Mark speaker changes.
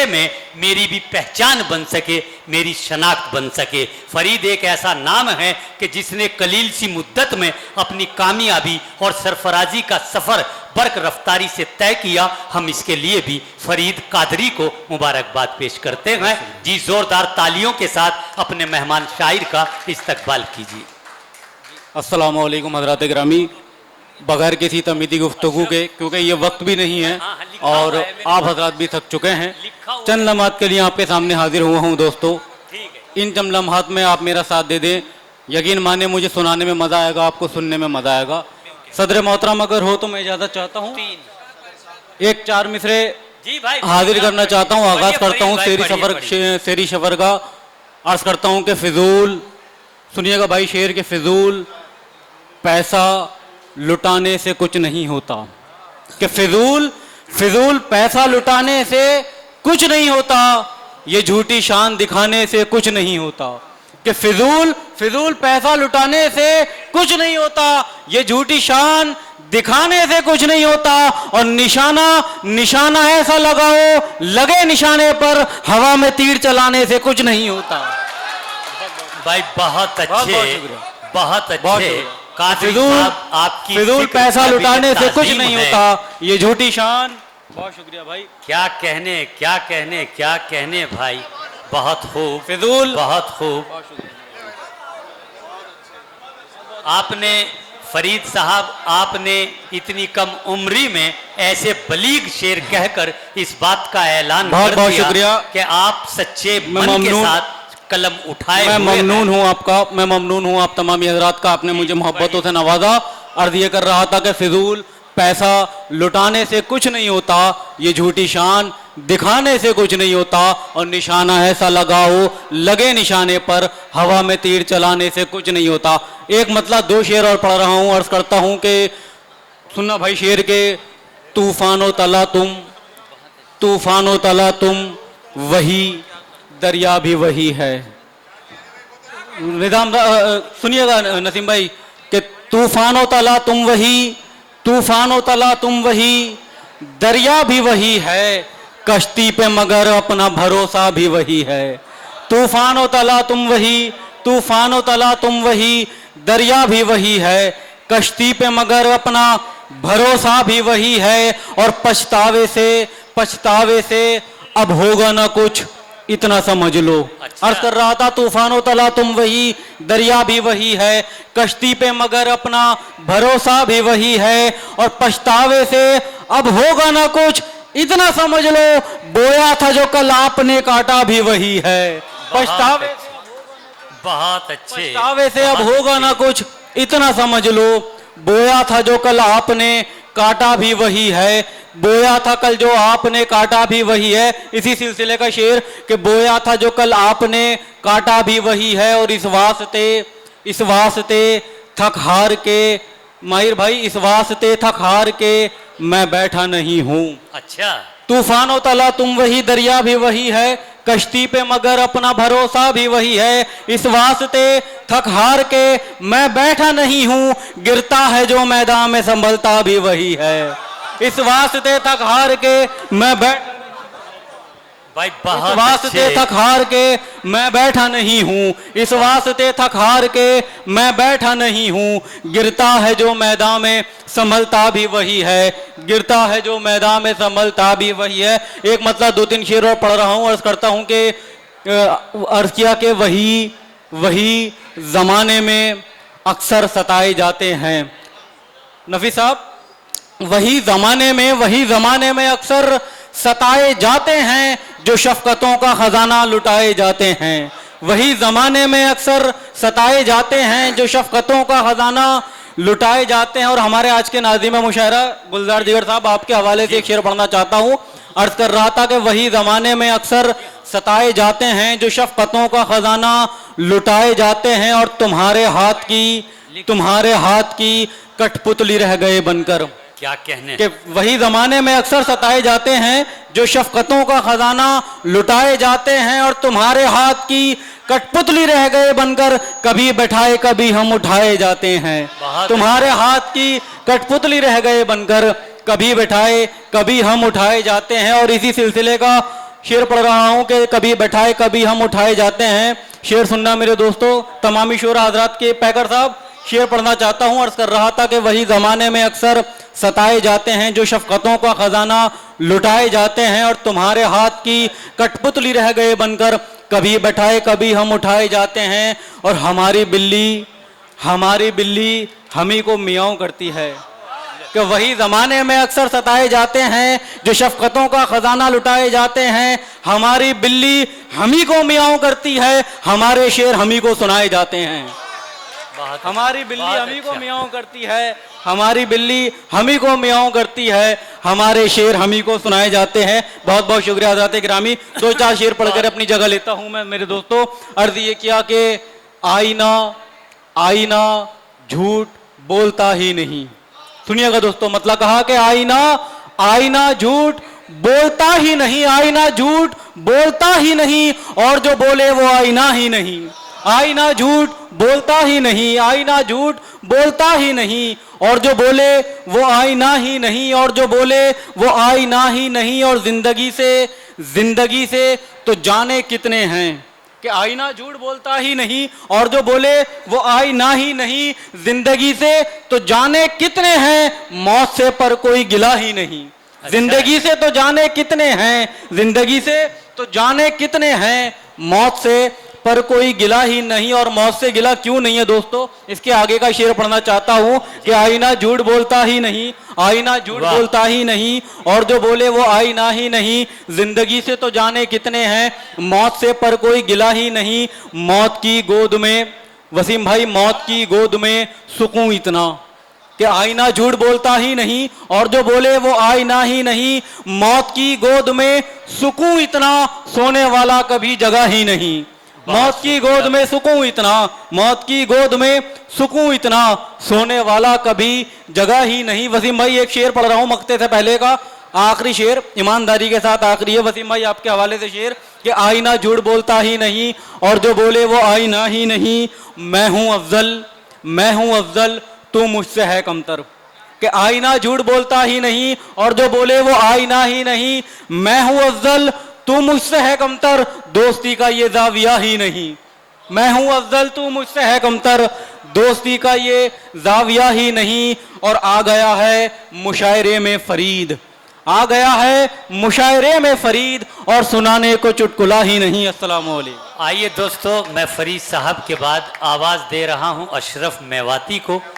Speaker 1: चेहरे में मेरी भी पहचान बन सके, मेरी शनाख्त बन सके। फरीद एक ऐसा नाम है कि जिसने कलील सी मुद्दत में अपनी कामयाबी और सरफराजी का सफ़र बर्क रफ्तारी से तय किया। हम इसके लिए भी फरीद कादरी को मुबारकबाद पेश करते हैं। जी जोरदार तालियों के साथ अपने मेहमान शायर का इस्तकबाल कीजिए।
Speaker 2: अस्सलाम वालेकुम हज़रात गिरामी, बगैर किसी तमीदी गुफ्तगू के, क्योंकि ये वक्त भी नहीं है और आप हजरात भी थक चुके हैं, चंद लम्हात के लिए आपके सामने हाजिर हुआ हूँ। दोस्तों, इन चंद लम्हात में आप मेरा साथ दे दें। यकीन माने मुझे सुनाने में मज़ा आएगा, आपको सुनने में मज़ा आएगा। सदर मोहतरम अगर हो तो मैं इजाज़त चाहता हूँ, एक 4 मिसरे हाजिर करना चाहता हूँ। आगाज़ करता हूँ शेरी सफ़र का। अर्ज़ करता हूँ कि फिजूल, सुनिएगा भाई शेर के, फिजूल पैसा लुटाने से कुछ नहीं होता। कि फिजूल पैसा लुटाने से कुछ नहीं होता, ये झूठी शान दिखाने से कुछ नहीं होता। कि फिजूल पैसा लुटाने से कुछ नहीं होता, ये झूठी शान दिखाने से कुछ नहीं होता। और निशाना ऐसा लगाओ, लगे निशाने पर हवा में तीर चलाने से कुछ नहीं होता।
Speaker 1: भाई बहुत अच्छे, बहुत अच्छे।
Speaker 2: फिजूल पैसा लुटाने से कुछ नहीं होता, ये झूठी शान। बहुत शुक्रिया भाई।
Speaker 1: क्या कहने भाई, बहुत खूब
Speaker 2: फिजूल,
Speaker 1: बहुत खूब। आपने फरीद साहब, आपने इतनी कम उम्री में ऐसे बलीग शेर कहकर इस बात का ऐलान कर दिया।
Speaker 2: शुक्रिया
Speaker 1: कि आप सच्चे मन के साथ कलम उठाए।
Speaker 2: मैं ममनून हूँ आपका, मैं ममनून हूँ आप तमामी हजरात का, आपने मुझे मोहब्बतों से नवाजा। अर्ज ये कर रहा था कि फिजूल पैसा लुटाने से कुछ नहीं होता, ये झूठी शान दिखाने से कुछ नहीं होता। और निशाना ऐसा लगाओ, लगे निशाने पर हवा में तीर चलाने से कुछ नहीं होता। एक मतलब 2 शेर और पढ़ रहा हूँ। अर्ज करता हूँ कि सुनना भाई शेर के। तूफानो तला तुम वही, दरिया भी वही है। निजाम सुनिएगा नसीम भाई कि तूफानो तला तुम वही, दरिया भी वही है, कश्ती पे मगर अपना भरोसा भी वही है। तूफानो तला तुम वही, दरिया भी वही है, कश्ती पे मगर अपना भरोसा भी वही है। और पछतावे से अब होगा ना कुछ, इतना समझ लो।
Speaker 1: अच्छा।
Speaker 2: अर्ज कर रहा था तूफानो तला तुम वही, दरिया भी वही है, कश्ती पे मगर अपना भरोसा भी वही है। और पछतावे से अब होगा ना कुछ, इतना समझ लो, बोया था जो कल आपने काटा भी वही है। पछतावे से अब होगा ना कुछ, इतना समझ लो, बोया था जो कल आपने काटा भी वही है। बोया था कल जो आपने काटा भी वही है। इसी सिलसिले का शेर कि बोया था जो कल आपने काटा भी वही है। और इस वास्ते थक हार के, माहिर भाई, इस वास्ते थक हार के मैं बैठा नहीं हूँ।
Speaker 1: अच्छा।
Speaker 2: तूफानो तला तुम वही, दरिया भी वही है, कश्ती पे मगर अपना भरोसा भी वही है। इस वास्ते थक हार के मैं बैठा नहीं हूँ, गिरता है जो मैदान में संभलता भी वही है। इस वास्ते थक हार के मैं
Speaker 1: भाई
Speaker 2: इस वास्ते थक हार के मैं बैठा नहीं हूँ, इस वास्ते थक हार के मैं बैठा नहीं हूँ, गिरता है जो मैदान में संभलता भी वही है, गिरता है जो मैदान में संभलता भी वही है। एक मतलब 2-3 शेर और पढ़ रहा हूँ। अर्ज करता हूँ कि अर्ज किया कि वही जमाने में अक्सर सताए जाते हैं। नफी साहब, वही जमाने में अक्सर सताए जाते हैं, जो शफकतों का खजाना लुटाए जाते हैं। वही जमाने में अक्सर सताए जाते हैं, जो शफकतों का खजाना लुटाए जाते हैं। और हमारे आज के नाज़िम मुशायरा गुलजार जिगर साहब, आपके हवाले से एक शेर पढ़ना चाहता हूँ। अर्ज कर रहा था कि वही जमाने में अक्सर सताए जाते हैं, जो शफकतों का खजाना लुटाए जाते हैं। और तुम्हारे हाथ की कठपुतली रह गए बनकर।
Speaker 1: क्या कहने
Speaker 2: कि वही जमाने में अक्सर सताए जाते हैं, जो शफकतों का खजाना लुटाए जाते हैं। और तुम्हारे हाथ की कठपुतली रह गए बनकर, कभी बैठाए कभी हम उठाए जाते हैं। तुम्हारे हाथ की कठपुतली रह गए बनकर, कभी बैठाए कभी हम उठाए जाते हैं। और इसी सिलसिले का शेर पढ़ रहा हूँ कि कभी बैठाए कभी हम उठाए जाते हैं। शेर सुनना मेरे दोस्तों, तमामी शोरा हजरात के पैकर साहब, शेर पढ़ना चाहता हूँ। अर्ज कर रहा था कि वही ज़माने में अक्सर सताए जाते हैं जो शफ़क़तों का ख़जाना लुटाए जाते हैं, और तुम्हारे हाथ की कठपुतली रह गए बनकर, कभी बैठाए कभी हम उठाए जाते हैं। और हमारी बिल्ली हम ही को मियाऊं करती है कि वही ज़माने में अक्सर सताए जाते हैं जो शफ़क़तों का ख़जाना लुटाए जाते हैं। हमारी बिल्ली हम ही को मियाऊं करती है, हमारे शेर हम ही को सुनाए जाते हैं। हमारी बिल्ली हम ही को मियाऊं करती है, हमारी बिल्ली हम ही को मियाऊं करती है, हमारे शेर हम ही को सुनाए जाते हैं। बहुत बहुत शुक्रिया हज़रात गिरामी। 2-4 शेर पढ़कर अपनी जगह लेता हूं मैं मेरे दोस्तों। अर्ज ये किया कि आईना झूठ बोलता ही नहीं। सुनिएगा दोस्तों, मतलब कहा कि आईना झूठ बोलता ही नहीं, आईना झूठ बोलता ही नहीं, और जो बोले वो आईना ही नहीं। आईना झूठ बोलता ही नहीं, आईना झूठ बोलता ही नहीं, और जो बोले वो आईना ही नहीं, और जो बोले वो आईना ही नहीं। और जिंदगी से तो जाने कितने हैं कि आईना झूठ बोलता ही नहीं, और जो बोले वो आईना ही नहीं। जिंदगी से तो जाने कितने हैं, मौत से पर कोई गिला ही नहीं। जिंदगी से तो जाने कितने हैं, जिंदगी से तो जाने कितने हैं, मौत से पर कोई गिला ही नहीं। और मौत से गिला क्यों नहीं है दोस्तों, इसके आगे का शेर पढ़ना चाहता हूं कि आईना झूठ बोलता ही नहीं, आईना झूठ बोलता ही नहीं, और जो बोले वो आईना ही नहीं। जिंदगी से तो जाने कितने हैं, मौत से पर कोई गिला ही नहीं। मौत की गोद में, वसीम भाई, मौत की गोद में सुकून इतना कि आईना झूठ बोलता ही नहीं, और जो बोले वो आईना ही नहीं। मौत की गोद में सुकून इतना, सोने वाला कभी जगह ही नहीं। मौत की गोद में सुकून इतना, मौत की गोद में सुकून इतना, सोने वाला कभी जगह ही नहीं। वसीम भाई एक शेर पढ़ रहा हूं मक्ते से पहले का, आखिरी शेर, ईमानदारी के साथ आखिरी है। वसीम भाई आपके हवाले से शेर कि आईना झूठ बोलता ही नहीं, और जो बोले वो आईना ही नहीं। मैं हूं अफजल तू मुझसे है कमतर। कि आईना झूठ बोलता ही नहीं, और जो बोले वो आईना ही नहीं। मैं हूं अफजल तू मुझसे है कमतर, दोस्ती का ये जाविया ही नहीं। मैं हूं अफजल तू मुझसे है कमतर, दोस्ती का ये जाविया ही नहीं। और आ गया है मुशायरे में फरीद, आ गया है मुशायरे में फरीद, और सुनाने को चुटकुला ही नहीं। अस्सलाम वालेकुम।
Speaker 1: आइए दोस्तों, मैं फरीद साहब के बाद आवाज दे रहा हूं अशरफ मेवाती को।